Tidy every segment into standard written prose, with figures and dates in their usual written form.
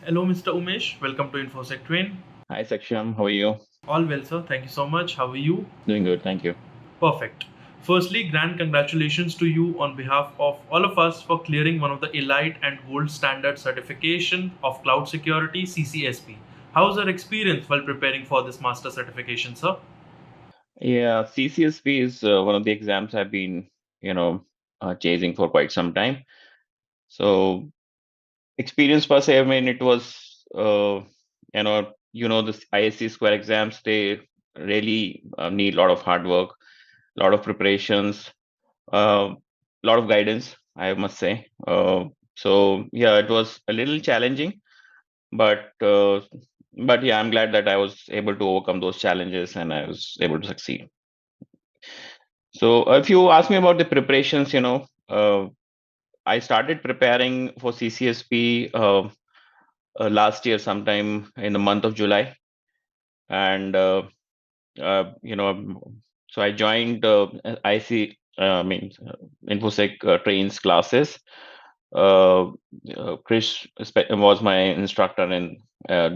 Hello, Mr. Umesh. Welcome to InfosecTrain. Hi, Saksham. How are you? All well, sir. Thank you so much. How are you? Doing good, thank you. Perfect. Firstly, grand congratulations to you on behalf of all of us for clearing one of the elite and gold standard certification of cloud security, CCSP. How's your experience while preparing for this master certification, sir? Yeah, CCSP is one of the exams I've been, you know, chasing for quite some time. So, experience per se, I mean, it was, the ISC square exams, they really need a lot of hard work, a lot of preparations, a lot of guidance, I must say. Yeah, it was a little challenging, but uh, but yeah, I'm glad that I was able to overcome those challenges and I was able to succeed. So if you ask me about the preparations, I started preparing for CCSP last year sometime in the month of July, and so I joined IC, InfoSec trains classes. Uh, Chris was my instructor in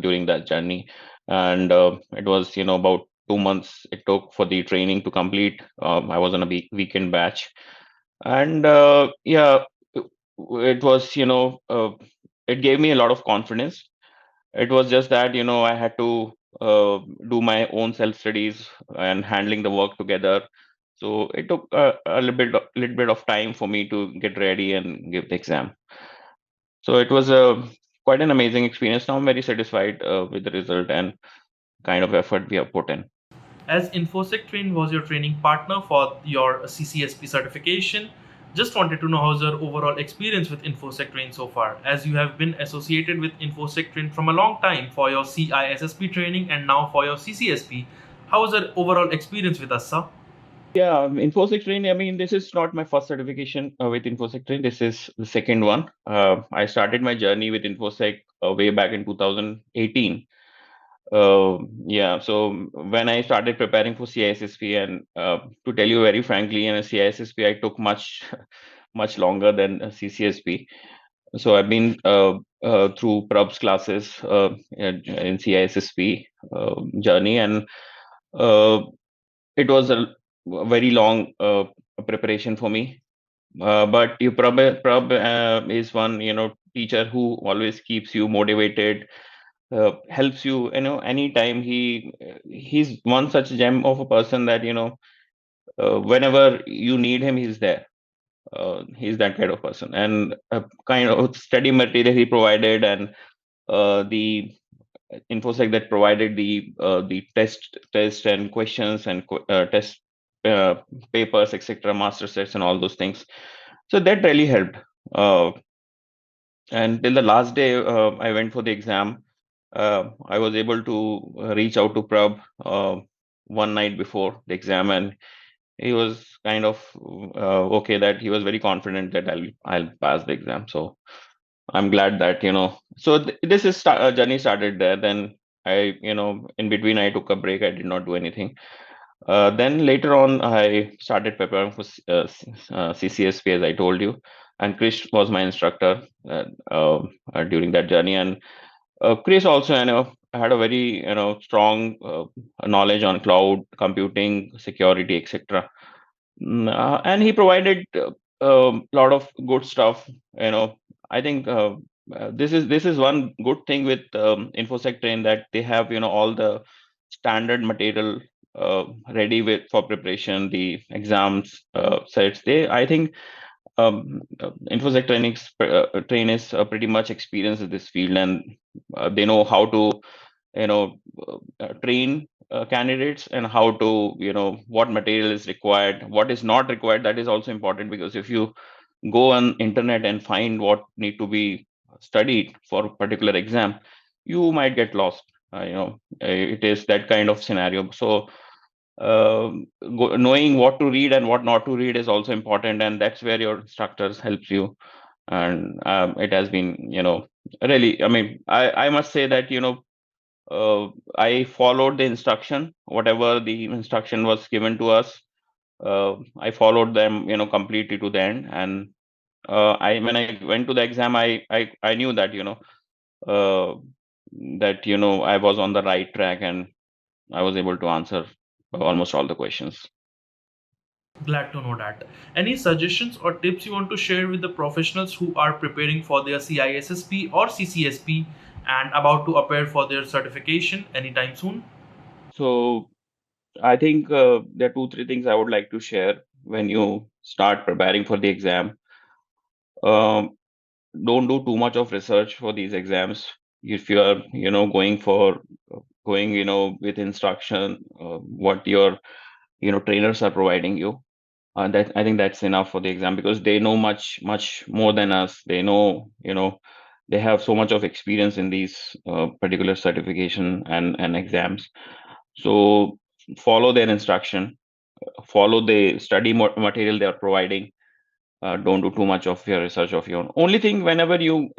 during that journey, and it was about 2 months it took for the training to complete. I was on a weekend batch, and yeah, it was it gave me a lot of confidence. It was just that I had to do my own self studies and handling the work together. So it took a little bit of time for me to get ready and give the exam. So it was a quite an amazing experience. Now I'm very satisfied with the result and kind of effort we have put in. As InfosecTrain was your training partner for your CCSP certification, just wanted to know how's your overall experience with InfosecTrain so far, as you have been associated with InfosecTrain from a long time for your CISSP training and now for your CCSP. How was your overall experience with us, sir? Yeah, InfosecTrain. I mean, this is not my first certification with InfosecTrain. This is the second one. I started my journey with Infosec way back in 2018. Yeah, so when I started preparing for CISSP, and to tell you very frankly, in a CISSP, I took much, much longer than a CCSP. So I've been through PRUBS classes in CISSP journey, and uh, it was a very long preparation for me. But you is one teacher who always keeps you motivated, helps you anytime. He's one such gem of a person that whenever you need him, he's there. He's that kind of person, and kind of study material he provided, and the infosec that provided the test and questions and test uh, papers, etc., master sets and all those things. So that really helped. And till the last day I went for the exam, I was able to reach out to Prab one night before the exam, and he was kind of okay, that he was very confident that I'll pass the exam. So I'm glad that So this is journey started there. Then in between I took a break. I did not do anything. Then later on, I started preparing for CCSP, as I told you, and Chris was my instructor during that journey. And Chris also, had a very strong knowledge on cloud computing, security, etc. And he provided a lot of good stuff. I think this is one good thing with InfoSec Train, that they have all the standard material ready with for preparation, the exams sets. I think Train is pretty much experienced in this field, and they know how to train candidates, and how to what material is required, what is not required. That is also important, because if you go on internet and find what need to be studied for a particular exam, you might get lost. It is that kind of scenario. So knowing what to read and what not to read is also important, and that's where your instructors helps you. And it has been really, I mean, I must say that I followed the instruction, whatever the instruction was given to us. I followed them completely to the end. And I when I went to the exam, I knew that uh, that I was on the right track and I was able to answer almost all the questions. Glad to know that. Any suggestions or tips you want to share with the professionals who are preparing for their CISSP or CCSP and about to appear for their certification anytime soon? So I think there are two, three things I would like to share when you start preparing for the exam. Um, don't do too much of research for these exams. If you are, going, with instruction, what your, trainers are providing you, that I think that's enough for the exam because they know much, much more than us. They know, they have so much of experience in these particular certification and exams. So follow their instruction, follow the study material they are providing. Don't do too much of your research of your own. Only thing, whenever you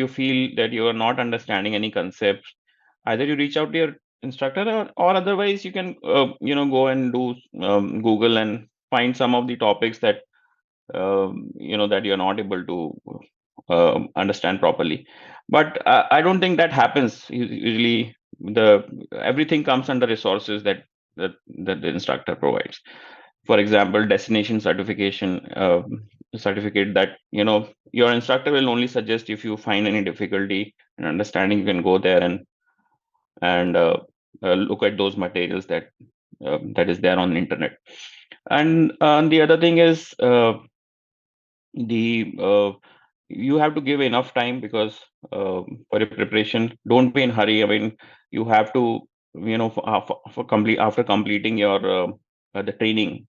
feel that you are not understanding any concepts, either you reach out to your instructor, or otherwise you can go and do Google and find some of the topics that that you're not able to understand properly. But I don't think that happens. Usually, the everything comes under resources that the instructor provides. For example, destination certification certificate, that your instructor will only suggest if you find any difficulty in understanding, you can go there and look at those materials that is there on the internet. And the other thing is, the you have to give enough time, because for your preparation, don't be in hurry. I mean, you have to, after completing your the training,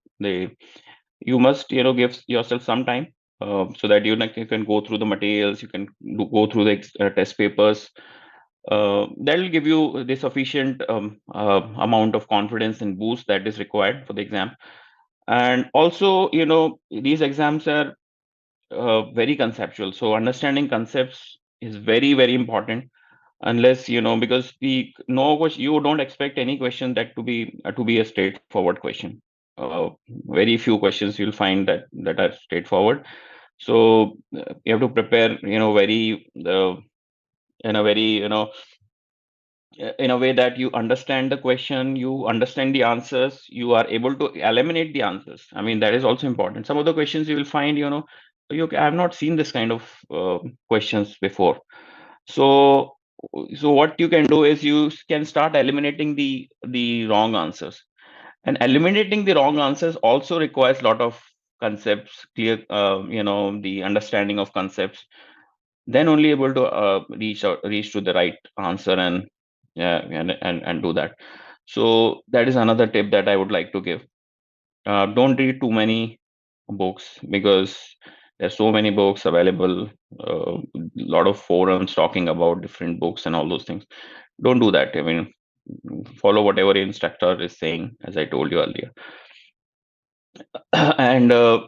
you must give yourself some time, so that you can go through the materials, you can go through the test papers. That will give you the sufficient amount of confidence and boost that is required for the exam. And also, these exams are very conceptual. So understanding concepts is very, very important. Unless because the no question, you don't expect any question that to be a straightforward question. Very few questions you'll find that are straightforward. So you have to prepare, very in a very in a way that you understand the question, you understand the answers, you are able to eliminate the answers. I mean, that is also important. Some of the questions you will find, I have not seen this kind of questions before. So, what you can do is you can start eliminating the wrong answers. And eliminating the wrong answers also requires a lot of concepts, clear, the understanding of concepts. Then only able to reach to the right answer, and yeah, and do that. So that is another tip that I would like to give. Don't read too many books, because there's so many books available, a lot of forums talking about different books and all those things. Don't do that. I mean, follow whatever your instructor is saying, as I told you earlier. And uh,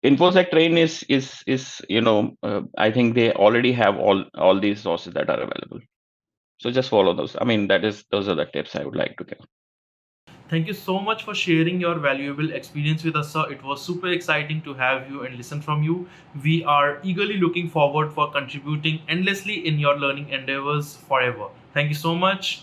InfosecTrain is I think they already have all these sources that are available. So just follow those. I mean, those are the tips I would like to give. Thank you so much for sharing your valuable experience with us, sir. It was super exciting to have you and listen from you. We are eagerly looking forward for contributing endlessly in your learning endeavors forever. Thank you so much.